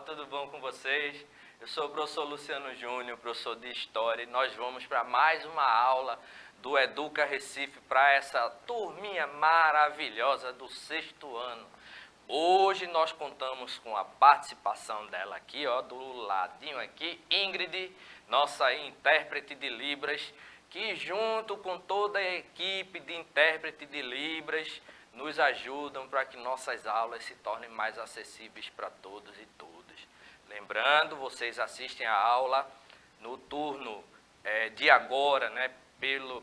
tudo bom com vocês? Eu sou o professor Luciano Júnior, professor de História, e nós vamos para mais uma aula do Educa Recife para essa turminha maravilhosa do 6º ano. Hoje nós contamos com a participação dela aqui, ó, do ladinho aqui, Ingrid, nossa intérprete de Libras, que junto com toda a equipe de intérprete de Libras nos ajudam para que nossas aulas se tornem mais acessíveis para todos e todas. Lembrando, vocês assistem a aula no turno de agora, né,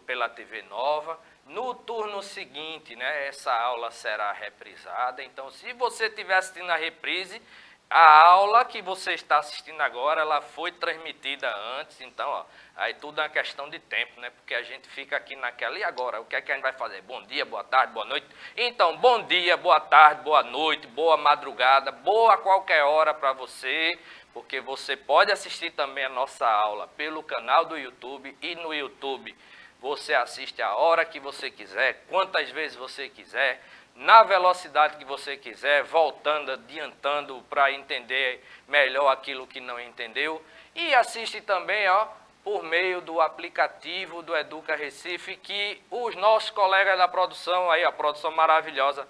pela TV Nova. No turno seguinte, né, essa aula será reprisada. Então, se você estiver assistindo a reprise, a aula que você está assistindo agora, ela foi transmitida antes. Então, ó, aí tudo é uma questão de tempo, né? Porque a gente fica aqui naquela. E agora, o que é que a gente vai fazer? Bom dia, boa tarde, boa noite. Então, bom dia, boa tarde, boa noite, boa madrugada, boa qualquer hora para você. Porque você pode assistir também a nossa aula pelo canal do YouTube. E no YouTube você assiste a hora que você quiser, quantas vezes você quiser, na velocidade que você quiser, voltando, adiantando para entender melhor aquilo que não entendeu. E assiste também, ó, por meio do aplicativo do Educa Recife, que os nossos colegas da produção, aí a produção maravilhosa,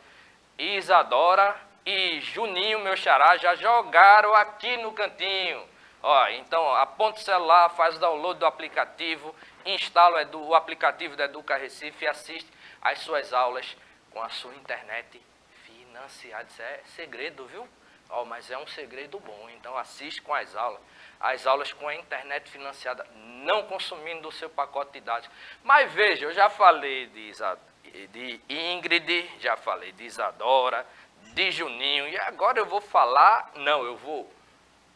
Isadora e Juninho, meu xará, já jogaram aqui no cantinho. Ó, então, aponta o celular, faz o download do aplicativo, instala o aplicativo do Educa Recife e assiste às suas aulas com a sua internet financiada. Isso é segredo, viu? Ó, mas é um segredo bom. Então, assiste com as aulas com a internet financiada, não consumindo do seu pacote de dados. Mas veja, eu já falei de Ingrid, já falei de Isadora, de Juninho, e agora eu vou falar, eu vou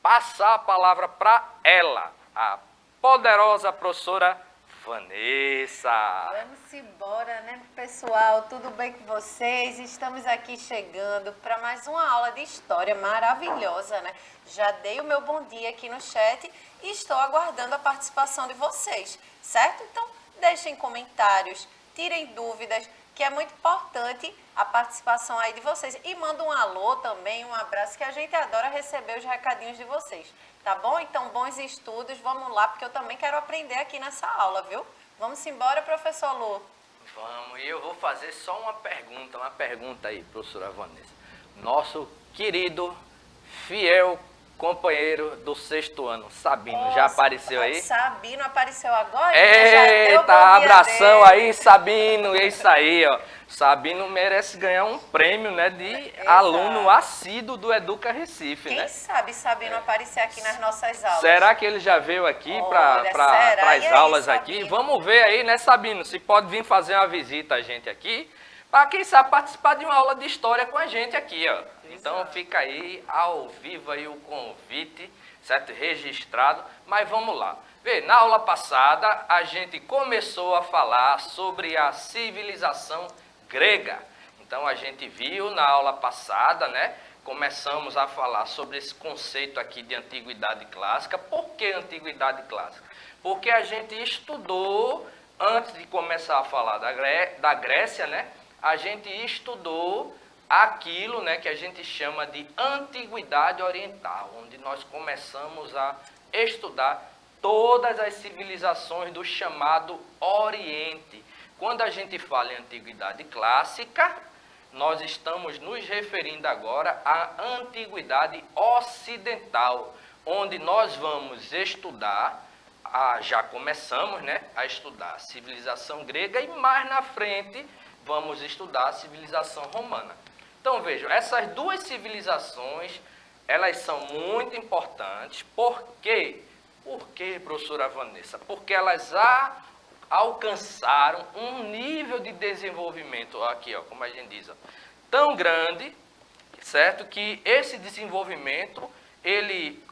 passar a palavra para ela, a poderosa professora Vanessa. Vamos embora, né, pessoal? Tudo bem com vocês? Estamos aqui chegando para mais uma aula de história maravilhosa, né? Já dei o meu bom dia aqui no chat e estou aguardando a participação de vocês, certo? Então, deixem comentários, tirem dúvidas, que é muito importante a participação aí de vocês. E manda um alô também, um abraço, que a gente adora receber os recadinhos de vocês. Tá bom? Então, bons estudos, vamos lá, porque eu também quero aprender aqui nessa aula, viu? Vamos embora, professor Lu? Vamos, e eu vou fazer só uma pergunta aí, professora Vanessa. Nosso querido, fiel companheiro do 6º ano, Sabino, já apareceu aí? Sabino apareceu agora? Eita, abração dele. Aí, Sabino, é isso aí, ó. Sabino merece ganhar um prêmio, né, de aluno assíduo do Educa Recife, Quem né? sabe Sabino aparecer aqui nas nossas aulas. Será que ele já veio aqui para as aulas aqui? Vamos ver aí, né, Sabino, se pode vir fazer uma visita a gente aqui, para quem sabe participar de uma aula de história com a gente aqui, ó. Então fica aí ao vivo aí o convite, certo? Registrado, mas vamos lá. Vê, na aula passada a gente começou a falar sobre a civilização grega. Então a gente viu na aula passada, né? Começamos a falar sobre esse conceito aqui de antiguidade clássica. Por que antiguidade clássica? Porque a gente estudou, antes de começar a falar da Grécia, né? A gente estudou aquilo, né, que a gente chama de antiguidade oriental, onde nós começamos a estudar todas as civilizações do chamado Oriente. Quando a gente fala em antiguidade clássica, nós estamos nos referindo agora à antiguidade ocidental, onde nós vamos estudar, já começamos, né, a estudar a civilização grega e mais na frente vamos estudar a civilização romana. Então vejam, essas duas civilizações, elas são muito importantes. Por quê? Por quê, professora Vanessa? Porque elas alcançaram um nível de desenvolvimento, aqui, ó, como a gente diz, ó, tão grande, certo? Que esse desenvolvimento, ele,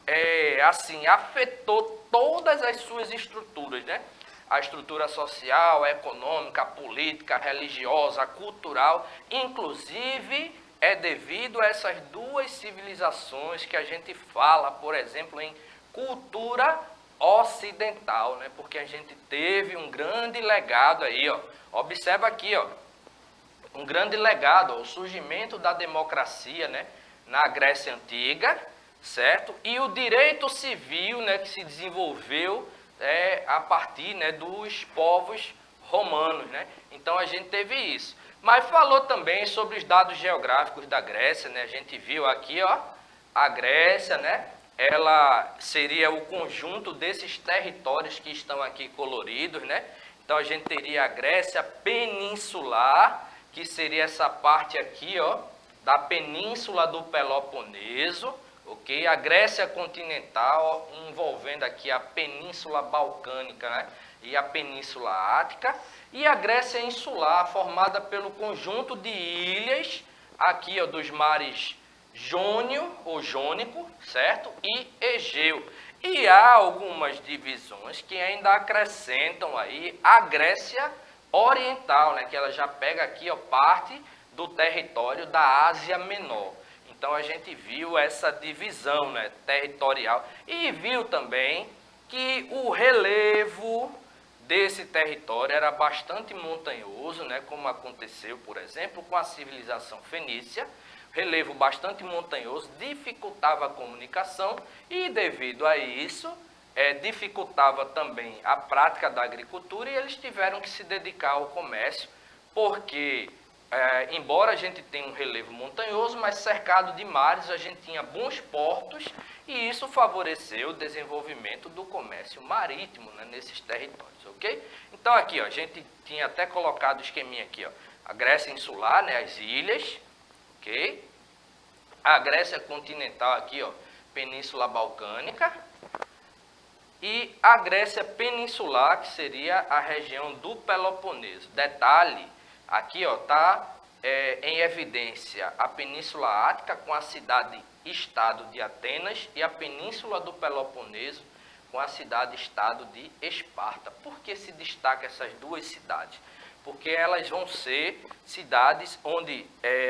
assim, afetou todas as suas estruturas, né? A estrutura social, a econômica, a política, a religiosa, a cultural, inclusive é devido a essas duas civilizações que a gente fala, por exemplo, em cultura ocidental, né? Porque a gente teve um grande legado aí, ó. Observa aqui, ó, um grande legado, ó, o surgimento da democracia, né? Na Grécia Antiga, certo? E o direito civil, né, que se desenvolveu a partir, né, dos povos romanos, né? Então a gente teve isso. Mas falou também sobre os dados geográficos da Grécia, né? A gente viu aqui, ó, a Grécia, né? Ela seria o conjunto desses territórios que estão aqui coloridos, né? Então a gente teria a Grécia peninsular, que seria essa parte aqui, ó, da península do Peloponeso, ok? A Grécia continental, envolvendo aqui a península balcânica, né? E a península ática, e a Grécia insular, formada pelo conjunto de ilhas, aqui, ó, dos mares Jônio ou Jônico, certo? E Egeu. E há algumas divisões que ainda acrescentam aí a Grécia Oriental, né? Que ela já pega aqui, ó, parte do território da Ásia Menor. Então a gente viu essa divisão, né, territorial e viu também que o relevo desse território era bastante montanhoso, né, como aconteceu, por exemplo, com a civilização fenícia. Relevo bastante montanhoso dificultava a comunicação e, devido a isso, dificultava também a prática da agricultura, e eles tiveram que se dedicar ao comércio, porque, embora a gente tenha um relevo montanhoso, mas cercado de mares, a gente tinha bons portos, e isso favoreceu o desenvolvimento do comércio marítimo, né, nesses territórios, ok? Então aqui, ó, a gente tinha até colocado o esqueminha aqui, ó, a Grécia insular, né, as ilhas, ok? A Grécia continental aqui, ó, Península Balcânica, e a Grécia peninsular, que seria a região do Peloponeso. Detalhe, aqui, ó, tá em evidência a Península Ática com a cidade-estado de Atenas e a Península do Peloponeso com a cidade-estado de Esparta. Por que se destaca essas duas cidades? Porque elas vão ser cidades onde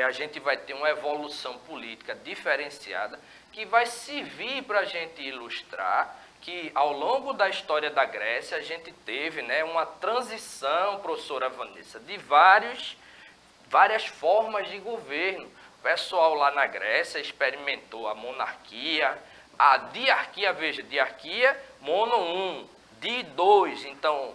a gente vai ter uma evolução política diferenciada, que vai servir para a gente ilustrar que ao longo da história da Grécia a gente teve, né, uma transição, professora Vanessa, de várias formas de governo. O pessoal lá na Grécia experimentou a monarquia, a diarquia, veja, diarquia mono 1, di 2, então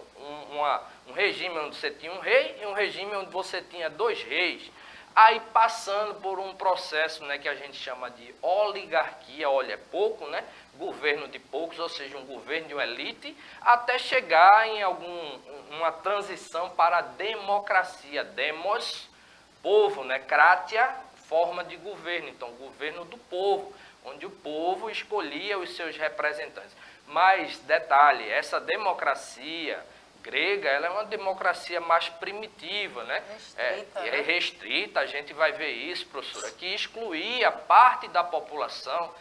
um regime onde você tinha um rei e um regime onde você tinha dois reis. Aí passando por um processo, né, que a gente chama de oligarquia, olha, é pouco, né? Governo de poucos, ou seja, um governo de uma elite, até chegar em uma transição para a democracia. Demos, povo, né? Kratia, forma de governo, então governo do povo, onde o povo escolhia os seus representantes. Mas, detalhe, essa democracia grega, ela é uma democracia mais primitiva, né? Restrita, né? Restrita, a gente vai ver isso, professora, que excluía parte da população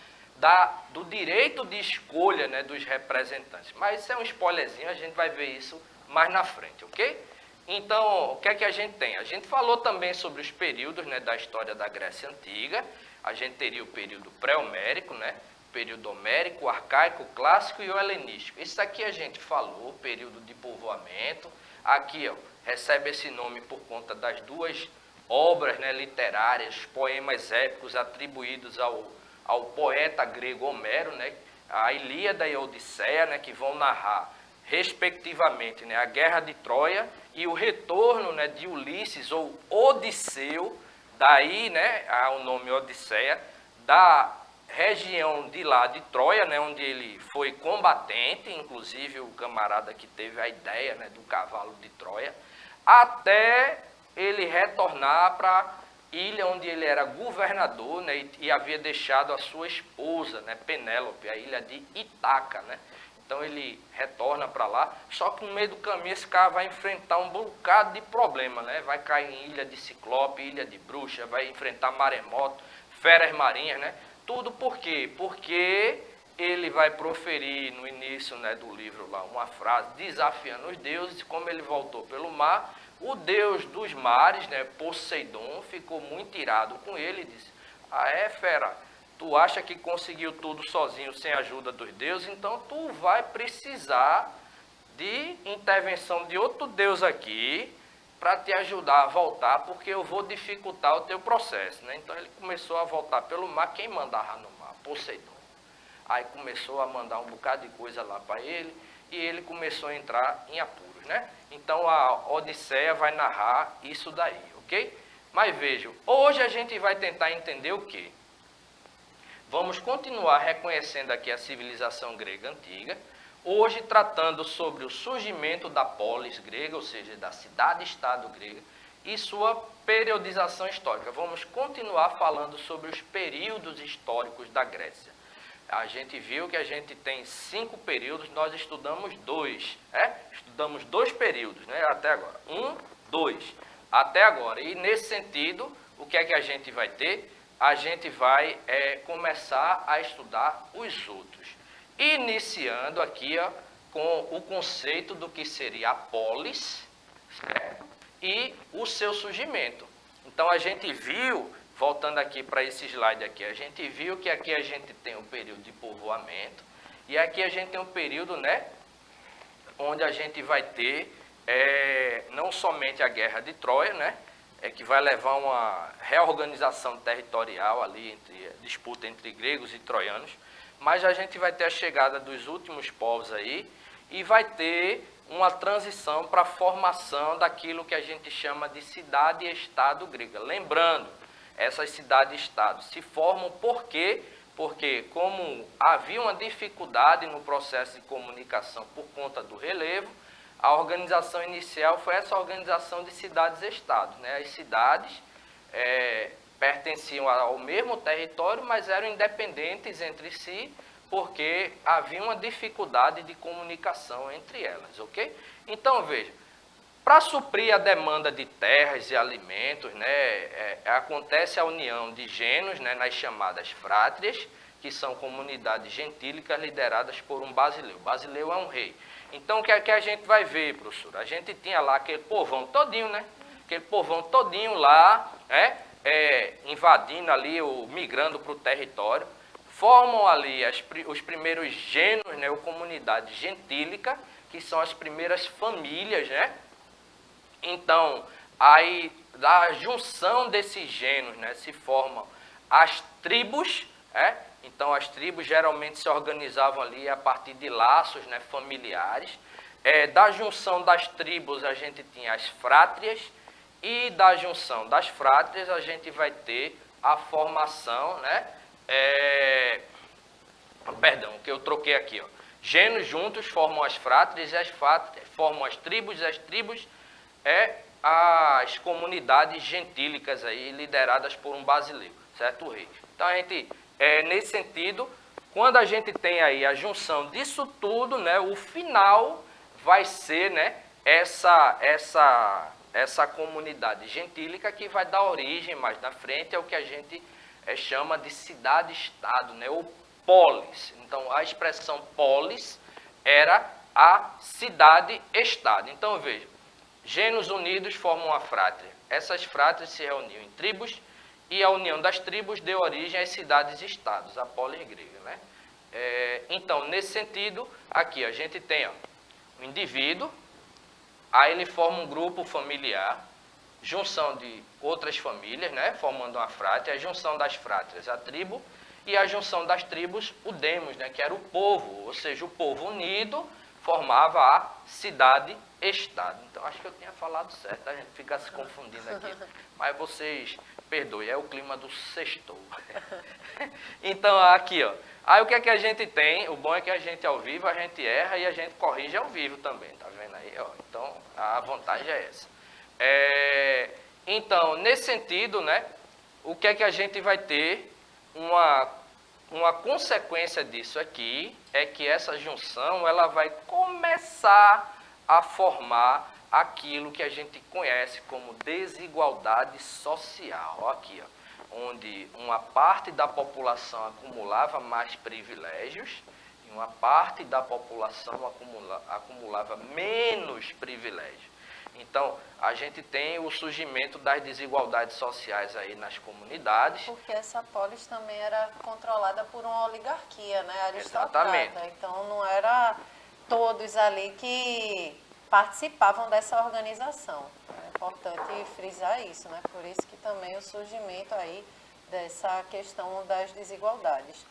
do direito de escolha, né, dos representantes. Mas isso é um spoilerzinho, a gente vai ver isso mais na frente, ok? Então, o que é que a gente tem? A gente falou também sobre os períodos, né, da história da Grécia Antiga. A gente teria o período pré-homérico, né? Período homérico, arcaico, clássico e o helenístico. Isso aqui a gente falou, período de povoamento. Aqui, ó, recebe esse nome por conta das duas obras, né, literárias, poemas épicos atribuídos ao poeta grego Homero, né, a Ilíada e a Odisseia, né, que vão narrar, respectivamente, né, a Guerra de Troia e o retorno, né, de Ulisses, ou Odisseu, daí, né, o nome Odisseia, da região de lá de Troia, né, onde ele foi combatente, inclusive o camarada que teve a ideia, né, do cavalo de Troia, até ele retornar para a ilha onde ele era governador, né, e havia deixado a sua esposa, né, Penélope, a ilha de Ítaca, né. Então ele retorna para lá, só que no meio do caminho esse cara vai enfrentar um bocado de problema, né, vai cair em ilha de Ciclope, ilha de Bruxa, vai enfrentar maremoto, feras marinhas, né. Tudo por quê? Porque ele vai proferir no início, né, do livro lá uma frase desafiando os deuses. Como ele voltou pelo mar, o deus dos mares, né, Poseidon, ficou muito irado com ele e disse: ah, fera, tu acha que conseguiu tudo sozinho sem a ajuda dos deuses? Então tu vai precisar de intervenção de outro deus aqui para te ajudar a voltar, porque eu vou dificultar o teu processo, né? Então ele começou a voltar pelo mar. Quem mandava no mar? Poseidon. Aí começou a mandar um bocado de coisa lá para ele, e ele começou a entrar em apuros, né? Então a Odisseia vai narrar isso daí, ok? Mas vejam, hoje a gente vai tentar entender o quê? Vamos continuar reconhecendo aqui a civilização grega antiga, hoje tratando sobre o surgimento da polis grega, ou seja, da cidade-estado grega, e sua periodização histórica. Vamos continuar falando sobre os períodos históricos da Grécia. A gente viu que a gente tem 5 períodos, nós estudamos 2, Estudamos 2 períodos, né? Até agora. 1, 2, até agora. E nesse sentido, o que é que a gente vai ter? A gente vai começar a estudar os outros. Iniciando aqui com o conceito do que seria a polis, certo? E o seu surgimento. Então a gente viu, voltando aqui para esse slide aqui, a gente viu que aqui a gente tem um período de povoamento, e aqui a gente tem um período, né, onde a gente vai ter não somente a Guerra de Troia, né, que vai levar uma reorganização territorial ali, disputa entre gregos e troianos, mas a gente vai ter a chegada dos últimos povos aí, e vai ter uma transição para a formação daquilo que a gente chama de cidade-estado grega. Lembrando, essas cidades-estados se formam por quê? Porque como havia uma dificuldade no processo de comunicação por conta do relevo, a organização inicial foi essa organização de cidades-estados, né? As cidades pertenciam ao mesmo território, mas eram independentes entre si, porque havia uma dificuldade de comunicação entre elas, ok? Então, veja, para suprir a demanda de terras e alimentos, né, acontece a união de gênios, né, nas chamadas frátrias, que são comunidades gentílicas lideradas por um basileu. Basileu é um rei. Então, o que é que a gente vai ver, professor? A gente tinha lá aquele povão todinho, né? Aquele povão todinho lá, invadindo ali, migrando para o território. Formam ali os primeiros gênios, né, ou comunidade gentílica, que são as primeiras famílias, né? Então, aí, da junção desses gênios, né, se formam as tribos, Então, as tribos geralmente se organizavam ali a partir de laços, né, familiares. Da junção das tribos, a gente tinha as frátrias, e da junção das frátrias, a gente vai ter a formação, né, que eu troquei aqui, ó. Gênios juntos formam as frátrias, e as frátrias formam as tribos as comunidades gentílicas aí, lideradas por um basileu, certo? O rei. Então, a gente, nesse sentido, quando a gente tem aí a junção disso tudo, né, o final vai ser, né, essa comunidade gentílica que vai dar origem, mais na frente, ao que a gente chama de cidade-estado, né, ou polis. Então, a expressão polis era a cidade-estado. Então, veja, gênios unidos formam a frátria. Essas frátrias se reuniam em tribos, e a união das tribos deu origem às cidades-estados, a polis grega, né? Então, nesse sentido, aqui a gente tem o indivíduo, aí ele forma um grupo familiar, junção de outras famílias, né, formando uma frátria, a junção das frátrias, a tribo, e a junção das tribos, o demos, né, que era o povo, ou seja, o povo unido formava a cidade-estado. Então, acho que eu tinha falado certo, a gente fica se confundindo aqui, mas vocês perdoem, é o clima do sextou. Então, aqui, ó, aí o que é que a gente tem? O bom é que a gente ao vivo, a gente erra e a gente corrige ao vivo também, tá vendo aí? Ó? Então, a vantagem é essa. Então, nesse sentido, né, o que é que a gente vai ter? Uma consequência disso aqui é que essa junção ela vai começar a formar aquilo que a gente conhece como desigualdade social. Aqui, ó, onde uma parte da população acumulava mais privilégios e uma parte da população acumulava menos privilégios. Então, a gente tem o surgimento das desigualdades sociais aí nas comunidades. Porque essa polis também era controlada por uma oligarquia, né, aristocrata. Exatamente. Então, não era todos ali que participavam dessa organização. É importante frisar isso, né? Por isso que também o surgimento aí dessa questão das desigualdades.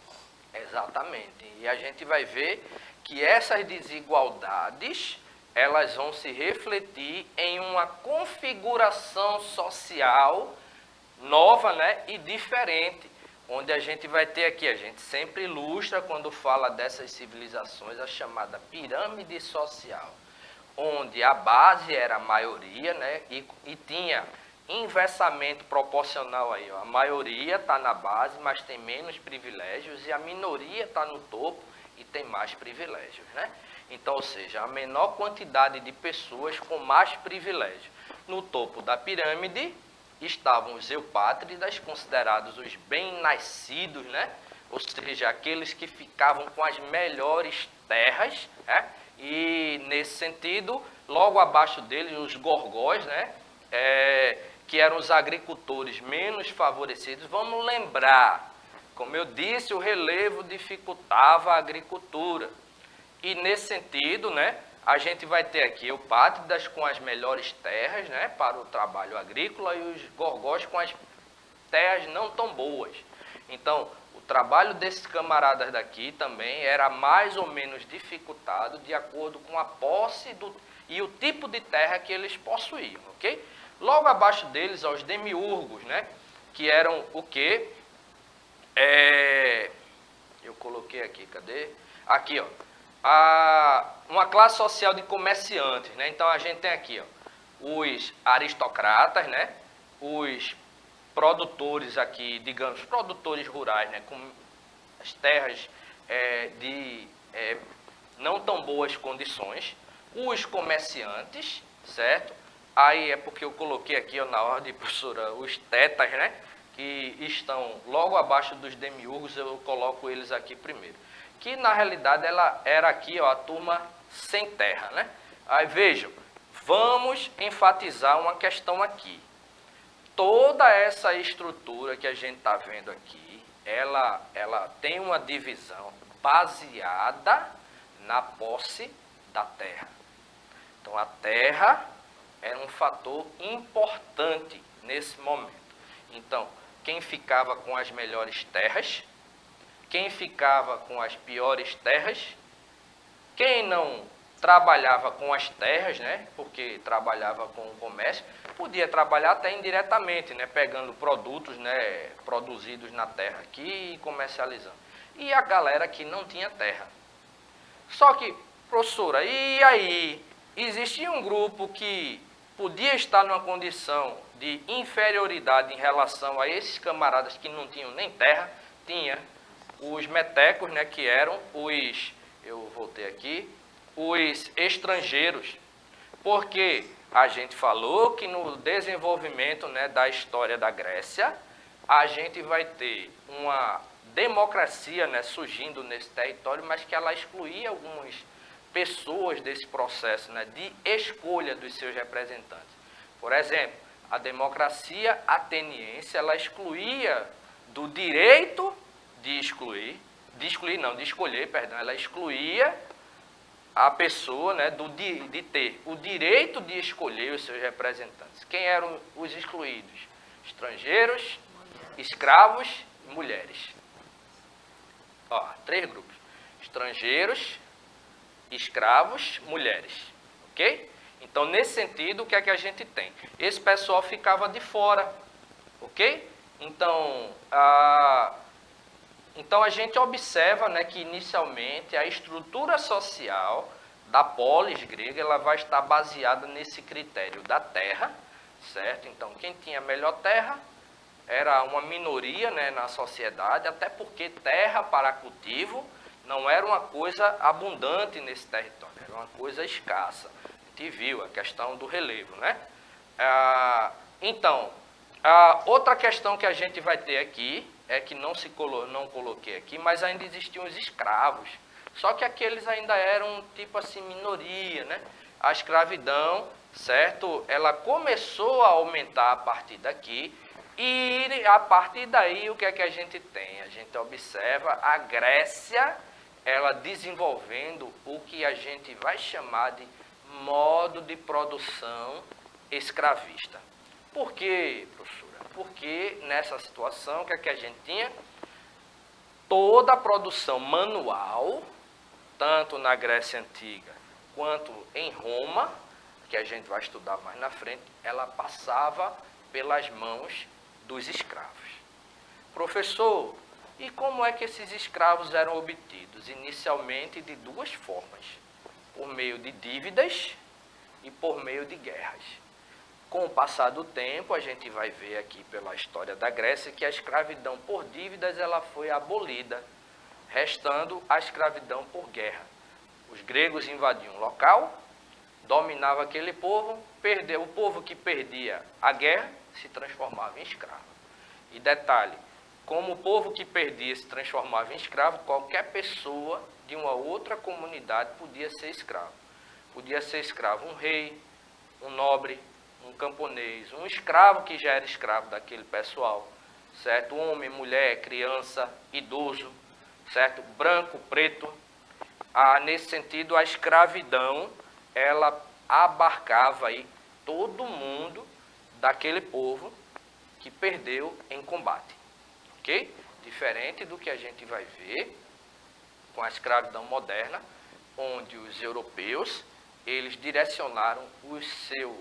Exatamente. E a gente vai ver que essas desigualdades, elas vão se refletir em uma configuração social nova, né, e diferente, onde a gente vai ter aqui, a gente sempre ilustra quando fala dessas civilizações, a chamada pirâmide social, onde a base era a maioria, né, e tinha inversamente proporcional aí, ó. A maioria está na base, mas tem menos privilégios, e a minoria está no topo e tem mais privilégios, né? Então, ou seja, a menor quantidade de pessoas com mais privilégios. No topo da pirâmide estavam os eupátridas, considerados os bem-nascidos, né? Ou seja, aqueles que ficavam com as melhores terras, né? E nesse sentido, logo abaixo deles, os gorgóis, né? Que eram os agricultores menos favorecidos. Vamos lembrar, como eu disse, o relevo dificultava a agricultura. E nesse sentido, né, a gente vai ter aqui eupátridas com as melhores terras, né, para o trabalho agrícola, e os gorgóis com as terras não tão boas. Então, o trabalho desses camaradas daqui também era mais ou menos dificultado de acordo com a posse e o tipo de terra que eles possuíam, ok? Logo abaixo deles, os demiurgos, né, que eram o quê? Eu coloquei aqui, cadê? Aqui, ó. Uma classe social de comerciantes, né? Então a gente tem aqui, ó, os aristocratas, né? Os produtores aqui, digamos, produtores rurais, né? Com as terras de não tão boas condições. Os comerciantes, certo? Aí é porque eu coloquei aqui, ó, na ordem, professora, os tetas, né? Que estão logo abaixo dos demiurgos, eu coloco eles aqui primeiro. Que na realidade ela era aqui, ó, a turma sem terra, né? Aí vejam, vamos enfatizar uma questão aqui. Toda essa estrutura que a gente está vendo aqui, ela tem uma divisão baseada na posse da terra. Então a terra era um fator importante nesse momento. Então, quem ficava com as melhores terras, quem ficava com as piores terras, quem não trabalhava com as terras, né, porque trabalhava com o comércio, podia trabalhar até indiretamente, né, pegando produtos, né, produzidos na terra aqui e comercializando. E a galera que não tinha terra. Só que, professora, e aí? Existia um grupo que podia estar numa condição de inferioridade em relação a esses camaradas que não tinham nem terra? Tinha os metecos, né, que eram os, eu voltei aqui, os estrangeiros, porque a gente falou que no desenvolvimento, né, da história da Grécia, a gente vai ter uma democracia, né, surgindo nesse território, mas que ela excluía algumas pessoas desse processo, né, de escolha dos seus representantes. Por exemplo, a democracia ateniense, ela excluía do direito de escolher, ela excluía a pessoa, né, de ter o direito de escolher os seus representantes. Quem eram os excluídos? Estrangeiros, escravos e mulheres. Ó, 3 grupos. Estrangeiros, escravos, mulheres. Ok? Então, nesse sentido, o que é que a gente tem? Esse pessoal ficava de fora. Ok? Então, a gente observa, né, que inicialmente a estrutura social da polis grega ela vai estar baseada nesse critério da terra, certo? Então, quem tinha melhor terra era uma minoria, né, na sociedade, até porque terra para cultivo não era uma coisa abundante nesse território, era uma coisa escassa. A gente viu a questão do relevo, né? Então, outra questão que a gente vai ter aqui é que não coloquei aqui, mas ainda existiam os escravos. Só que aqueles ainda eram tipo assim minoria, né? A escravidão, certo? Ela começou a aumentar a partir daqui e a partir daí o que é que a gente tem? A gente observa a Grécia, ela desenvolvendo o que a gente vai chamar de modo de produção escravista. Por quê, professora? Porque nessa situação, o que é que a gente tinha? toda a produção manual, tanto na Grécia Antiga quanto em Roma, que a gente vai estudar mais na frente, ela passava pelas mãos dos escravos. Professor, e como é que esses escravos eram obtidos? Inicialmente de duas formas, por meio de dívidas e por meio de guerras. Com o passar do tempo, a gente vai ver aqui pela história da Grécia que a escravidão por dívidas ela foi abolida, restando a escravidão por guerra. Os gregos invadiam um local, dominava aquele povo, o povo que perdia a guerra se transformava em escravo. E detalhe, como o povo que perdia se transformava em escravo, qualquer pessoa de uma outra comunidade podia ser escravo. Podia ser escravo um rei, um nobre, um camponês, um escravo que já era escravo daquele pessoal, certo? Homem, mulher, criança, idoso, certo? Branco, preto. Nesse sentido, a escravidão, ela abarcava aí todo mundo daquele povo que perdeu em combate, ok? Diferente do que a gente vai ver com a escravidão moderna, onde os europeus, eles direcionaram o seu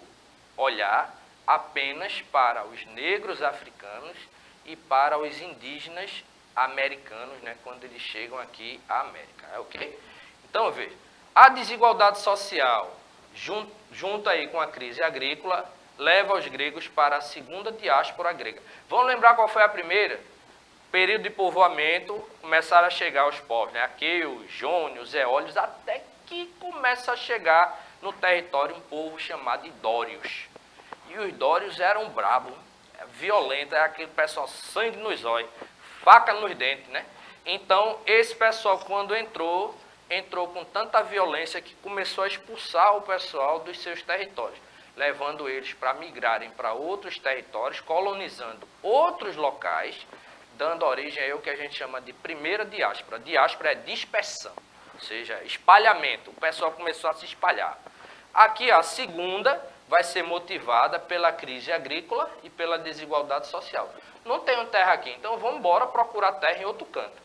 olhar apenas para os negros africanos e para os indígenas americanos, né, quando eles chegam aqui à América, ok? Então, veja, a desigualdade social, junto aí com a crise agrícola, leva os gregos para a segunda diáspora grega. Vamos lembrar qual foi a primeira? Período de povoamento, começaram a chegar os povos, né? Aqueus, jônios, eólios, até que começa a chegar no território um povo chamado de dórios. E os dórios eram bravos, violentos, era aquele pessoal sangue nos olhos, faca nos dentes, né? Então, esse pessoal, quando entrou com tanta violência que começou a expulsar o pessoal dos seus territórios, levando eles para migrarem para outros territórios, colonizando outros locais, dando origem ao que a gente chama de primeira diáspora. Diáspora é dispersão, ou seja, espalhamento. O pessoal começou a se espalhar. Aqui a segunda vai ser motivada pela crise agrícola e pela desigualdade social. Não tenho terra aqui, então vamos embora procurar terra em outro canto.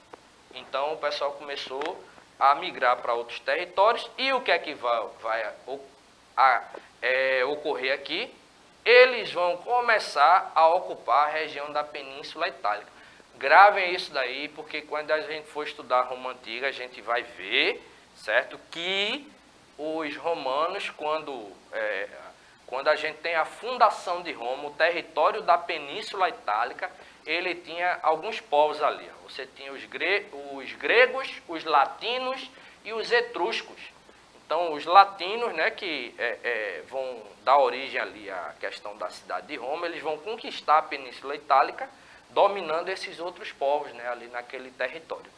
Então o pessoal começou a migrar para outros territórios. E o que é que vai ocorrer aqui? Eles vão começar a ocupar a região da Península Itálica. Gravem isso daí, porque quando a gente for estudar Roma Antiga, a gente vai ver, certo, que os romanos, quando a gente tem a fundação de Roma, o território da Península Itálica, ele tinha alguns povos ali. Você tinha os gregos, os latinos e os etruscos. Então, os latinos, né, que vão dar origem ali à questão da cidade de Roma, eles vão conquistar a Península Itálica, dominando esses outros povos, né, ali naquele território,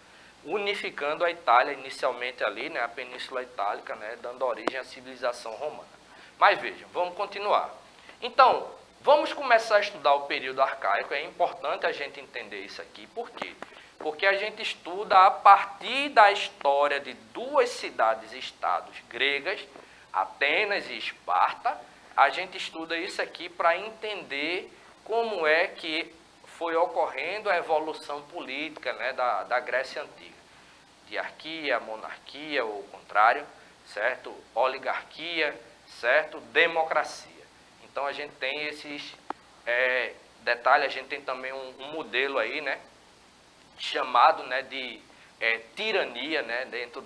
unificando a Itália inicialmente ali, né, a Península Itálica, né, dando origem à civilização romana. Mas vejam, vamos continuar. Então, vamos começar a estudar o período arcaico. É importante a gente entender isso aqui. Por quê? Porque a gente estuda a partir da história de duas cidades-estados gregas, Atenas e Esparta. A gente estuda isso aqui para entender como é que foi ocorrendo a evolução política, né, da Grécia Antiga. Diarquia, monarquia, ou o contrário, certo? Oligarquia, certo? Democracia. Então a gente tem esses detalhes, a gente tem também um modelo aí, né, chamado, né, de tirania, né, dentro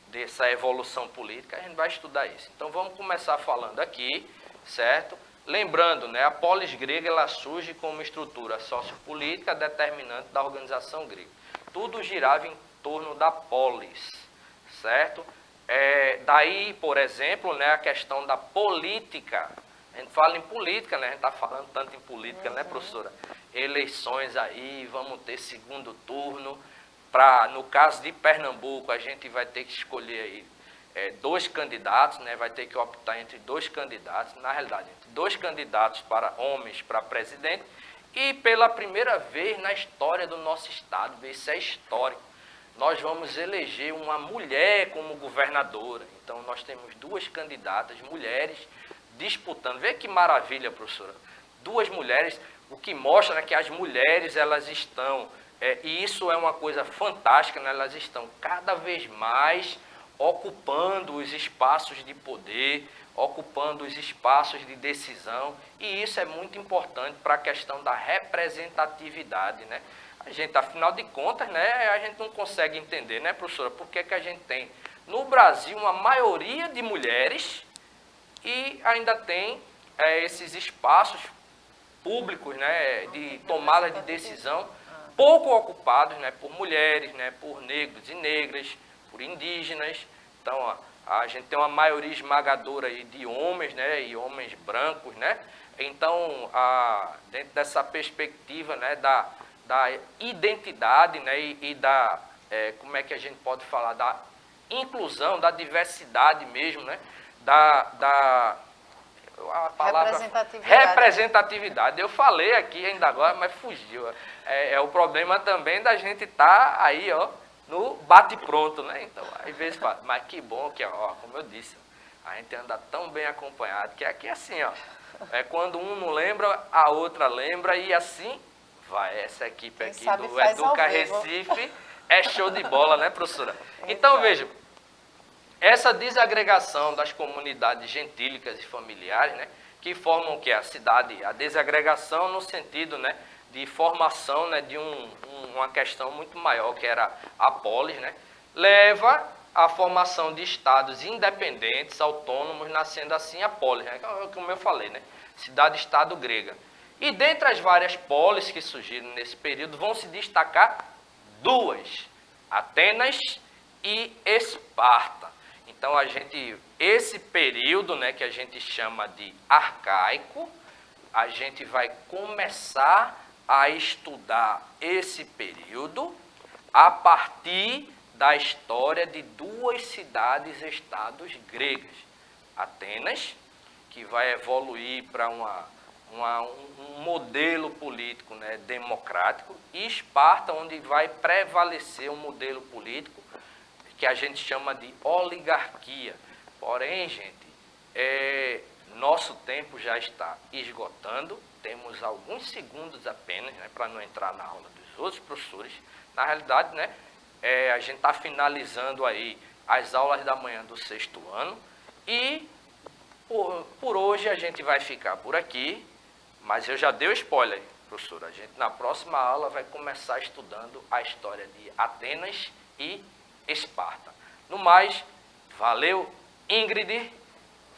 dessa evolução política. A gente vai estudar isso. Então vamos começar falando aqui, certo? Lembrando, né, a polis grega ela surge como estrutura sociopolítica determinante da organização grega. Tudo girava em torno da polis, certo? Daí, por exemplo, né, a questão da política. A gente fala em política, né? A gente está falando tanto em política, né, professora? Eleições aí, vamos ter segundo turno. No caso de Pernambuco, a gente vai ter que escolher aí dois candidatos, né? Vai ter que optar entre dois candidatos, na realidade, entre dois candidatos para homens para presidente. E pela primeira vez na história do nosso estado, isso é histórico, nós vamos eleger uma mulher como governadora. Então, nós temos duas candidatas, mulheres, disputando. Vê que maravilha, professora. Duas mulheres, o que mostra, né, que as mulheres elas estão e isso é uma coisa fantástica, né? Elas estão cada vez mais ocupando os espaços de poder, ocupando os espaços de decisão, e isso é muito importante para a questão da representatividade, né? A gente, afinal de contas, né, a gente não consegue entender, né, professora, por que a gente tem no Brasil uma maioria de mulheres e ainda tem esses espaços públicos, né, de tomada de decisão pouco ocupados, né, por mulheres, né, por negros e negras, por indígenas. Então, ó, a gente tem uma maioria esmagadora aí de homens, né, e homens brancos, né. Então, dentro dessa perspectiva, né, da identidade, né, e da, como é que a gente pode falar, da inclusão, da diversidade mesmo, né, a palavra representatividade. Eu falei aqui ainda agora, mas fugiu. É o problema também da gente estar aí, ó, no bate-pronto, né? Então, às vezes, mas que bom que, ó, como eu disse, a gente anda tão bem acompanhado, que aqui é assim, ó, quando um não lembra, a outra lembra, e assim vai. Essa equipe aqui do Educa Recife é show de bola, né, professora? Então, veja, essa desagregação das comunidades gentílicas e familiares, né, que formam o que? A cidade, a desagregação no sentido, né, de formação, né, de uma questão muito maior, que era a polis, né, leva à formação de estados independentes, autônomos, nascendo assim a polis, né, como eu falei, né, cidade-estado grega. E dentre as várias polis que surgiram nesse período, vão se destacar duas, Atenas e Esparta. Então, esse período, né, que a gente chama de arcaico, a gente vai começar a estudar esse período a partir da história de duas cidades-estados gregas. Atenas, que vai evoluir para um modelo político, né, democrático, e Esparta, onde vai prevalecer um modelo político que a gente chama de oligarquia. Porém, gente, nosso tempo já está esgotando, temos alguns segundos apenas, né, para não entrar na aula dos outros professores. Na realidade, né, a gente está finalizando aí as aulas da manhã do 6º ano, e por hoje a gente vai ficar por aqui, mas eu já dei o spoiler, professora. A gente na próxima aula vai começar estudando a história de Atenas e Esparta. No mais, valeu, Ingrid,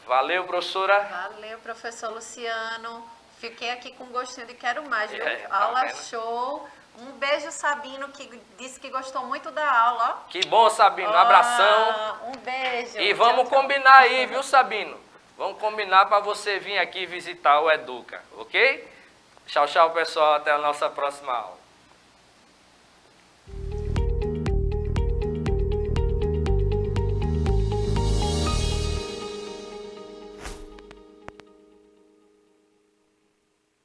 valeu, professora. Valeu, professor Luciano. Fiquei aqui com gostinho de quero mais, viu? Tá Aula vendo? show. Um beijo, Sabino, que disse que gostou muito da aula. Ó. Que bom, Sabino, um abração. Um beijo. E vamos combinar aí, viu, Sabino? Vamos combinar para você vir aqui visitar o Educa, ok? Tchau, tchau, pessoal. Até a nossa próxima aula.